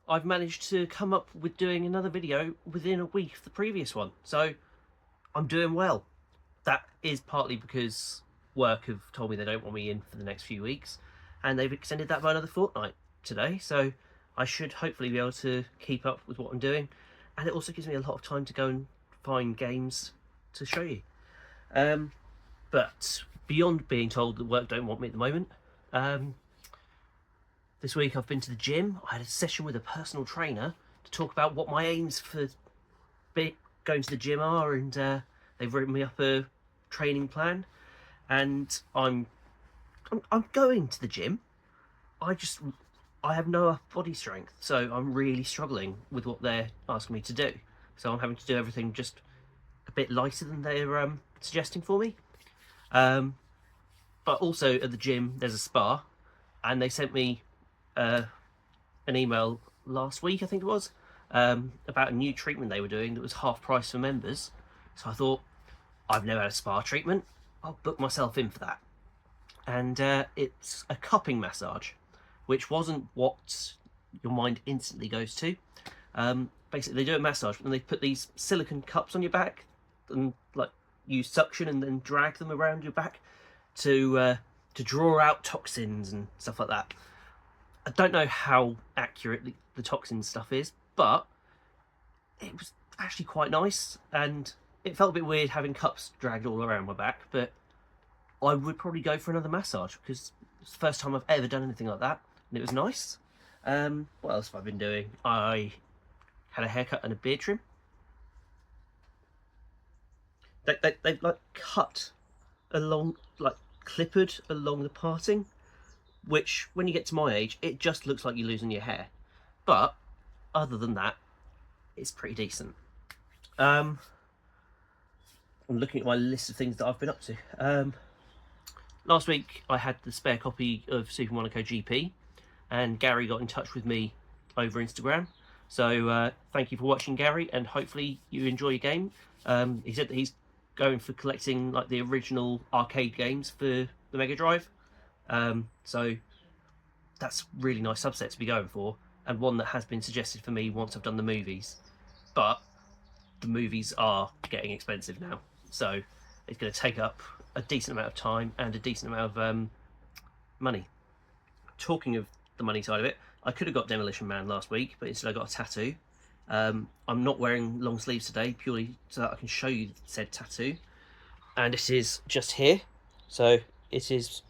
I've managed to come up with doing another video within a week of the previous one. So I'm doing well. That is partly because work have told me they don't want me in for the next few weeks, and they've extended that by another fortnight today. So I should hopefully be able to keep up with what I'm doing, and it also gives me a lot of time to go and find games to show you. But beyond being told that work don't want me at the moment, this week I've been to the gym. I had a session with a personal trainer to talk about what my aims for going to the gym are, and they've written me up a training plan. And I'm going to the gym. I have no body strength, so I'm really struggling with what they're asking me to do. So I'm having to do everything just a bit lighter than they're suggesting for me. But also at the gym there's a spa, and they sent me an email last week, I think it was, about a new treatment they were doing that was half price for members. So I thought, I've never had a spa treatment, I'll book myself in for that. And it's a cupping massage, which wasn't what your mind instantly goes to. Basically, they do a massage, and they put these silicone cups on your back, and like use suction and then drag them around your back to draw out toxins and stuff like that. I don't know how accurate the toxin stuff is, but it was actually quite nice, and it felt a bit weird having cups dragged all around my back, but I would probably go for another massage because it's the first time I've ever done anything like that, and it was nice. What else have I been doing? I had a haircut and a beard trim. They've like cut along, like clippered along the parting, which when you get to my age, it just looks like you're losing your hair. But other than that, it's pretty decent. I'm looking at my list of things that I've been up to. Last week I had the spare copy of Super Monaco GP, and Gary got in touch with me over Instagram. So thank you for watching, Gary, and hopefully you enjoy your game. He said that he's going for collecting like the original arcade games for the Mega Drive. So that's really nice subset to be going for, and one that has been suggested for me once I've done the movies. But the movies are getting expensive now, so it's going to take up a decent amount of time and a decent amount of money. Talking of the money side of it, I could have got Demolition Man last week, but instead I got a tattoo. I'm not wearing long sleeves today, purely so that I can show you said tattoo. And it is just here. So it is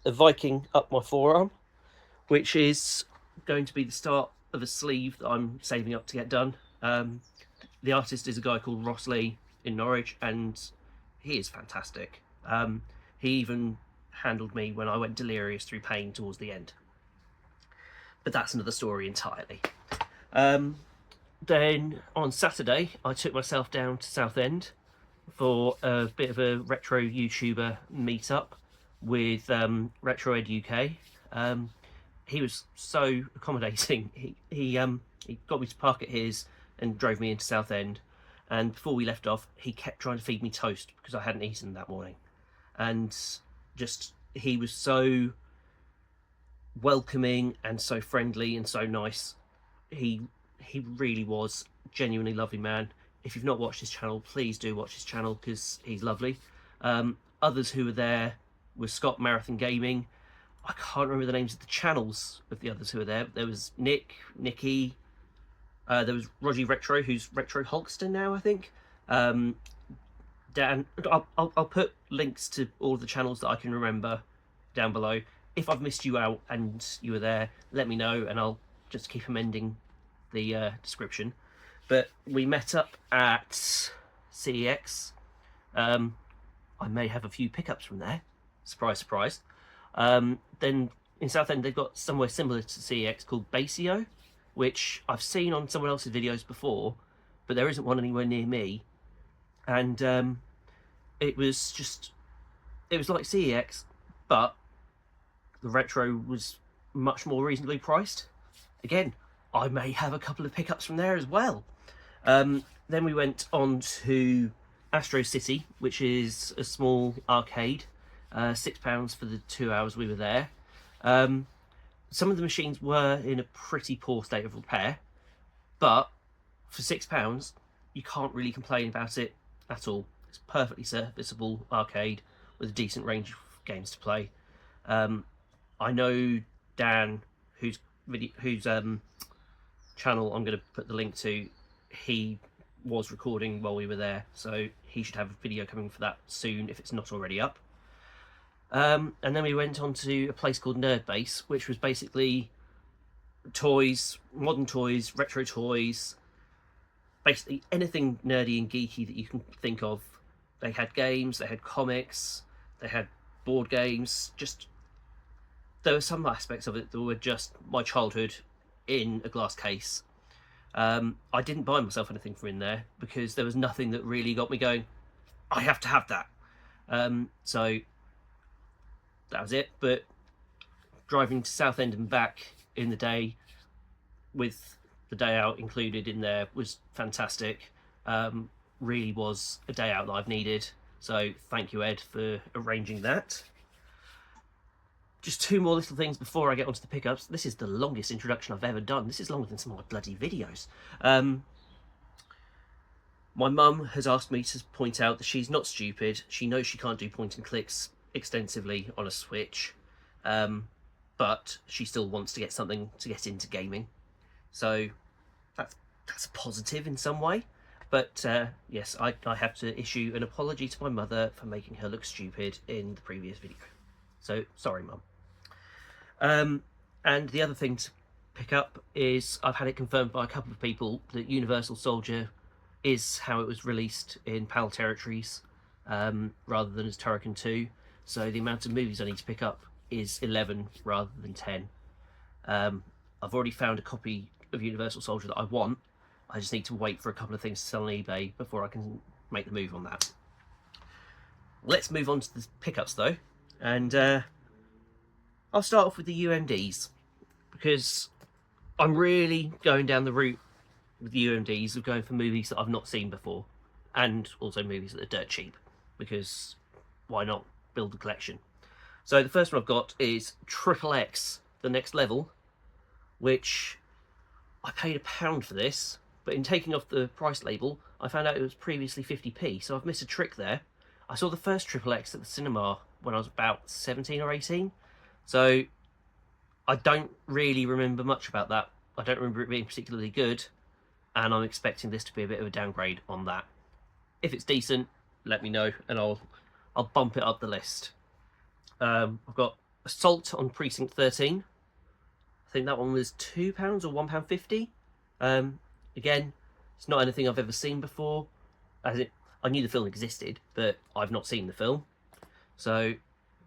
a Viking up my forearm, which is going to be the start of a sleeve that I'm saving up to get done. The artist is a guy called Ross Lee in Norwich, and he is fantastic. He even handled me when I went delirious through pain towards the end. But that's another story entirely. Then on Saturday, I took myself down to Southend for a bit of a retro YouTuber meetup with Retroed UK. He was so accommodating. He got me to park at his and drove me into Southend. And before we left off, he kept trying to feed me toast because I hadn't eaten that morning. And just, he was so welcoming and so friendly and so nice. He really was genuinely lovely man. If you've not watched his channel, please do watch his channel because he's lovely. Others who were there were Scott Marathon Gaming. I can't remember the names of the channels of the others who were there. There was Nikki. There was Roger Retro, who's Retro Hogston now, I think. Dan, I'll put links to all of the channels that I can remember down below. If I've missed you out and you were there, let me know, and I'll just keep amending the description. But we met up at CEX. I may have a few pickups from there. Surprise, surprise. Then in Southend, they've got somewhere similar to CEX called Basio, which I've seen on someone else's videos before, but there isn't one anywhere near me. And it was like CEX, but the retro was much more reasonably priced. Again, I may have a couple of pickups from there as well. Then we went on to Astro City, which is a small arcade, £6 for the 2 hours we were there. some of the machines were in a pretty poor state of repair, but for £6, you can't really complain about it at all. It's perfectly serviceable arcade with a decent range of games to play. I know Dan, whose channel I'm going to put the link to, he was recording while we were there, so he should have a video coming for that soon if it's not already up. And then we went on to a place called Nerd Base, which was basically toys, modern toys, retro toys, basically anything nerdy and geeky that you can think of. They had games, they had comics, they had board games. Just there were some aspects of it that were just my childhood in a glass case. I didn't buy myself anything from in there because there was nothing that really got me going, I have to have that. So that was it. But driving to Southend and back in the day, with the day out included in there, was fantastic. Really was a day out that I've needed. So thank you, Ed, for arranging that. Just two more little things before I get onto the pickups. This is the longest introduction I've ever done. This is longer than some of my bloody videos. My mum has asked me to point out that she's not stupid. She knows she can't do point and clicks extensively on a Switch, but she still wants to get something to get into gaming. So that's a positive in some way. But yes, I have to issue an apology to my mother for making her look stupid in the previous video. So sorry, Mum. And the other thing to pick up is I've had it confirmed by a couple of people that Universal Soldier is how it was released in PAL territories, rather than as Turrican 2. So the amount of movies I need to pick up is 11 rather than 10. I've already found a copy of Universal Soldier that I want. I just need to wait for a couple of things to sell on eBay before I can make the move on that. Let's move on to the pickups though, and I'll start off with the UMDs, because I'm really going down the route with the UMDs of going for movies that I've not seen before, and also movies that are dirt cheap, because why not build a collection? So the first one I've got is Triple X, The Next Level, which I paid £1 for this, but in taking off the price label, I found out it was previously 50p, so I've missed a trick there. I saw the first Triple X at the cinema when I was about 17 or 18, so I don't really remember much about that. I don't remember it being particularly good, and I'm expecting this to be a bit of a downgrade on that. If it's decent, let me know, and I'll bump it up the list. I've got Assault on Precinct 13. I think that one was £2 or £1.50. Again, it's not anything I've ever seen before. I knew the film existed, but I've not seen the film. So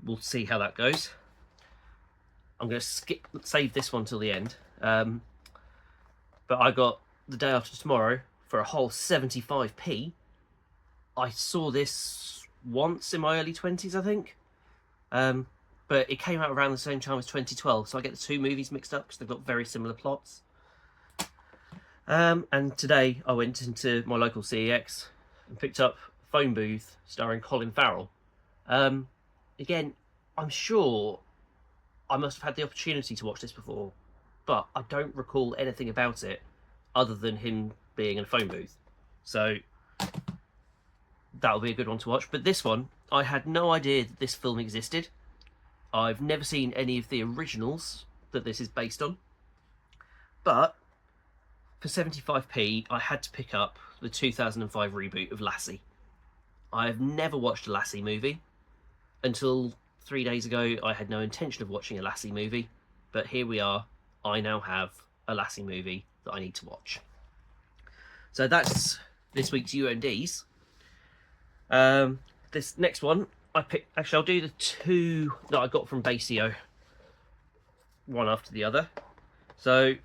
we'll see how that goes. I'm going to save this one till the end. But I got The Day After Tomorrow for a whole 75p. I saw this once in my early 20s, I think. But it came out around the same time as 2012, so I get the two movies mixed up because they've got very similar plots. And today I went into my local CEX and picked up Phone Booth starring Colin Farrell. Again, I'm sure I must have had the opportunity to watch this before, but I don't recall anything about it other than him being in a phone booth. So that'll be a good one to watch. But this one, I had no idea that this film existed. I've never seen any of the originals that this is based on. But for 75p, I had to pick up the 2005 reboot of Lassie. I have never watched a Lassie movie. Until 3 days ago, I had no intention of watching a Lassie movie. But here we are. I now have a Lassie movie that I need to watch. So that's this week's UMDs. This next one, actually I'll do the two that I got from Basio, one after the other. So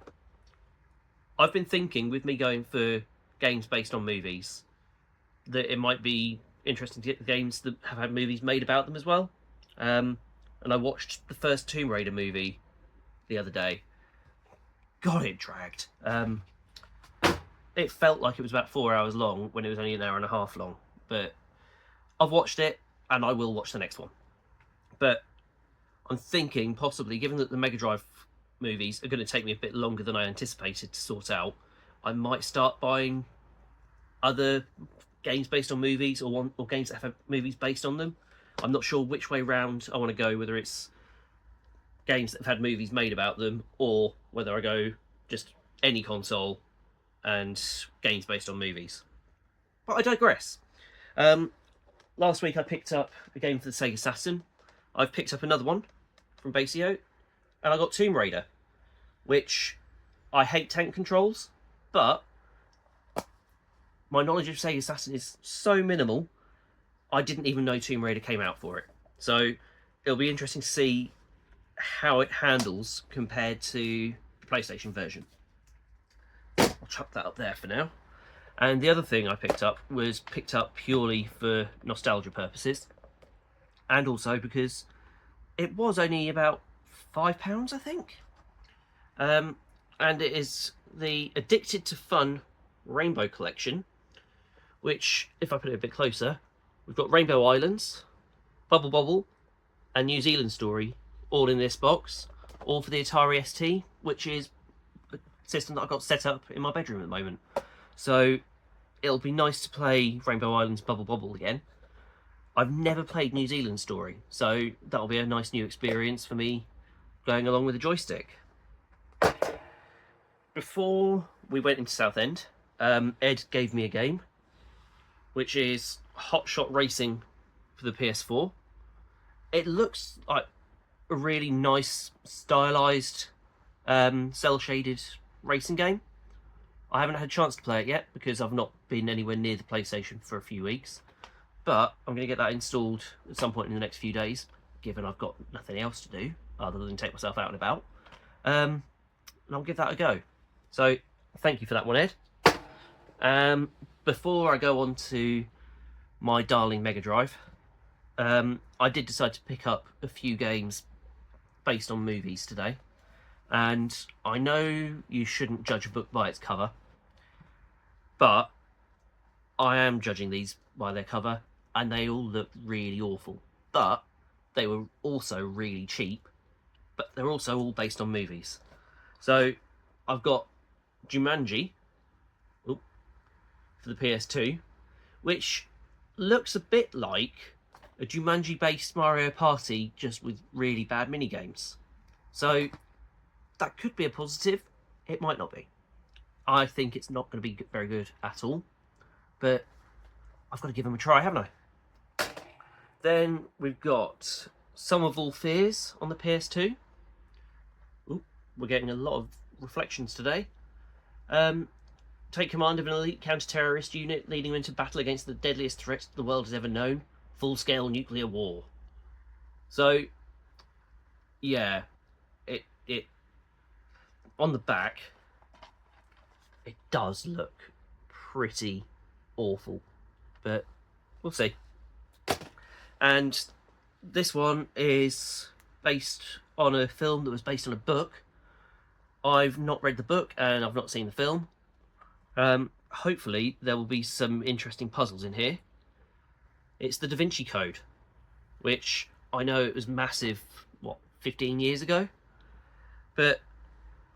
I've been thinking, with me going for games based on movies, that it might be interesting to get the games that have had movies made about them as well. And I watched the first Tomb Raider movie the other day. God, it dragged. It felt like it was about 4 hours long when it was only an hour and a half long. But I've watched it, and I will watch the next one. But I'm thinking, possibly, given that the Mega Drive movies are going to take me a bit longer than I anticipated to sort out, I might start buying other games based on movies, or games that have movies based on them. I'm not sure which way round I want to go, whether it's games that have had movies made about them, or whether I go just any console and games based on movies. But I digress. Last week I picked up a game for the Sega Saturn. I've picked up another one from Basio, and I got Tomb Raider, which I hate tank controls, but my knowledge of Sega Saturn is so minimal, I didn't even know Tomb Raider came out for it. So it'll be interesting to see how it handles compared to the PlayStation version. I'll chuck that up there for now. And the other thing I picked up was picked up purely for nostalgia purposes, and also because it was only about £5, I think. And it is the Addicted to Fun Rainbow Collection, which, if I put it a bit closer, we've got Rainbow Islands, Bubble Bobble, and New Zealand Story all in this box, all for the Atari ST, which is a system that I've got set up in my bedroom at the moment. So it'll be nice to play Rainbow Islands Bubble Bobble again. I've never played New Zealand Story, so that'll be a nice new experience for me going along with a joystick. Before we went into Southend, Ed gave me a game, which is Hot Shot Racing for the PS4. It looks like a really nice, stylised, cel-shaded racing game. I haven't had a chance to play it yet because I've not been anywhere near the PlayStation for a few weeks. But I'm going to get that installed at some point in the next few days, given I've got nothing else to do other than take myself out and about. And I'll give that a go. So, thank you for that one, Ed. Before I go on to my darling Mega Drive, I did decide to pick up a few games based on movies today. And I know you shouldn't judge a book by its cover, but I am judging these by their cover, and they all look really awful. But they were also really cheap, but they're also all based on movies. So I've got Jumanji for the PS2, which looks a bit like a Jumanji-based Mario Party, just with really bad minigames. So that could be a positive. It might not be. I think it's not going to be very good at all, but I've got to give them a try, haven't I? Then we've got Sum of All Fears on the PS2. Ooh, we're getting a lot of reflections today. Take command of an elite counter-terrorist unit, leading them into battle against the deadliest threat the world has ever known: full-scale nuclear war. So, yeah, it on the back, it does look pretty awful, but we'll see. And this one is based on a film that was based on a book. I've not read the book and I've not seen the film. Hopefully there will be some interesting puzzles in here. It's the Da Vinci Code, which I know it was massive, 15 years ago? But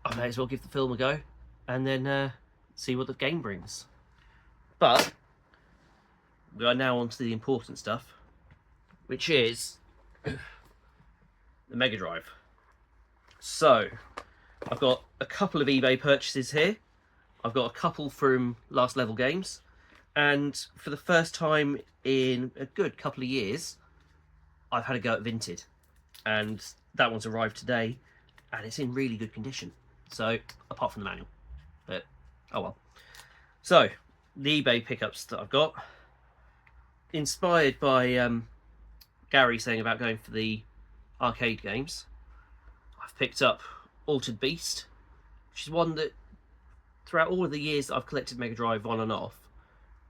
I may as well give the film a go and then see what the game brings. But we are now on to the important stuff, which is the Mega Drive. So I've got a couple of eBay purchases here. I've got a couple from Last Level Games, and for the first time in a good couple of years, I've had a go at Vinted, and that one's arrived today, and it's in really good condition. So, apart from the manual, but oh well. So, the eBay pickups that I've got, inspired by Gary saying about going for the arcade games, I've picked up Altered Beast, which is one that throughout all of the years that I've collected Mega Drive on and off,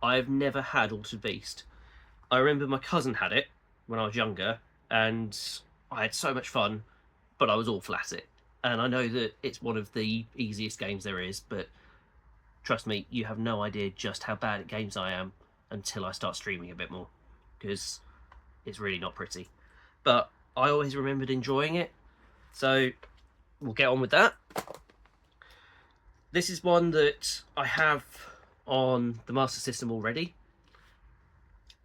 I've never had Altered Beast. I remember my cousin had it when I was younger, and I had so much fun, but I was awful at it. And I know that it's one of the easiest games there is, but trust me, you have no idea just how bad at games I am until I start streaming a bit more, because it's really not pretty. But I always remembered enjoying it, so we'll get on with that. This is one that I have on the Master System already.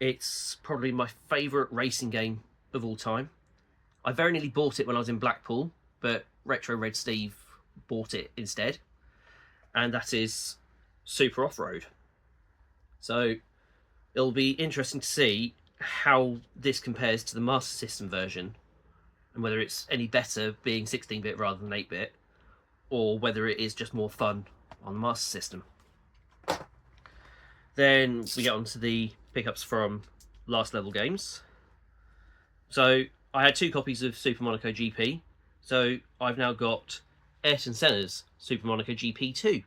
It's probably my favourite racing game of all time. I very nearly bought it when I was in Blackpool, but Retro Red Steve bought it instead. And that is Super Off-Road. So it'll be interesting to see how this compares to the Master System version, and whether it's any better being 16-bit rather than 8-bit, or whether it is just more fun on the Master System. Then we get on to the pickups from Last Level Games. So I had 2 copies of Super Monaco GP, so I've now got Ayrton Senna's Super Monaco GP 2.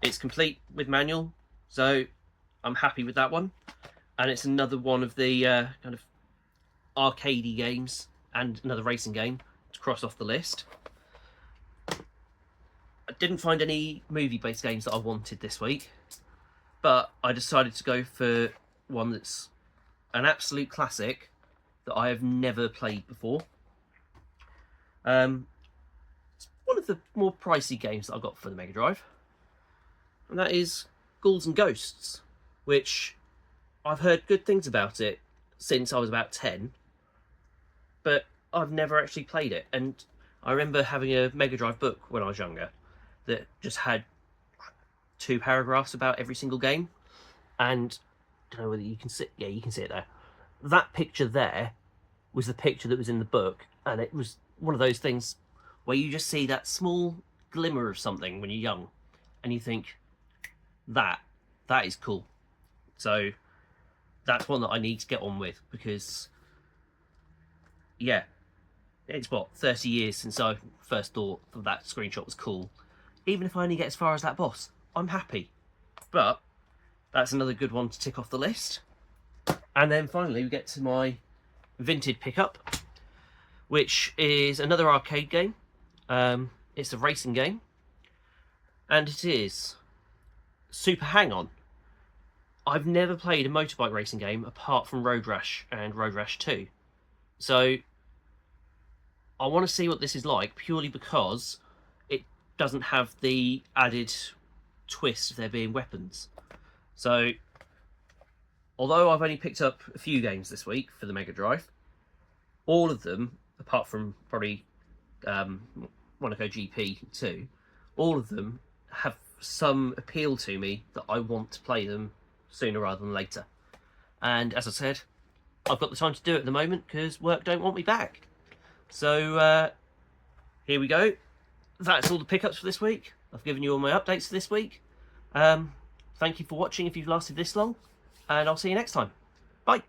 It's complete with manual, so I'm happy with that one. And it's another one of the kind of arcadey games and another racing game to cross off the list. I didn't find any movie-based games that I wanted this week, but I decided to go for one that's an absolute classic that I have never played before. It's one of the more pricey games that I've got for the Mega Drive, and that is Ghouls and Ghosts, which I've heard good things about it since I was about 10, but I've never actually played it. And I remember having a Mega Drive book when I was younger that just had 2 paragraphs about every single game, and I don't know whether you can see. Yeah, you can see it there. That picture there was the picture that was in the book, and it was one of those things where you just see that small glimmer of something when you're young, and you think, that is cool. So that's one that I need to get on with, because yeah, it's what, 30 years since I first thought that screenshot was cool. Even if I only get as far as that boss, I'm happy. But that's another good one to tick off the list. And then finally we get to my Vinted pickup, which is another arcade game. It's a racing game, and it is Super Hang-On. I've never played a motorbike racing game apart from Road Rash and Road Rash 2. So I want to see what this is like, purely because it doesn't have the added twist of there being weapons. So although I've only picked up a few games this week for the Mega Drive, all of them, apart from probably Monaco GP 2, all of them have some appeal to me that I want to play them sooner rather than later. And as I said, I've got the time to do it at the moment because work don't want me back. So here we go. That's all the pickups for this week. I've given you all my updates for this week. Thank you for watching if you've lasted this long, and I'll see you next time. Bye.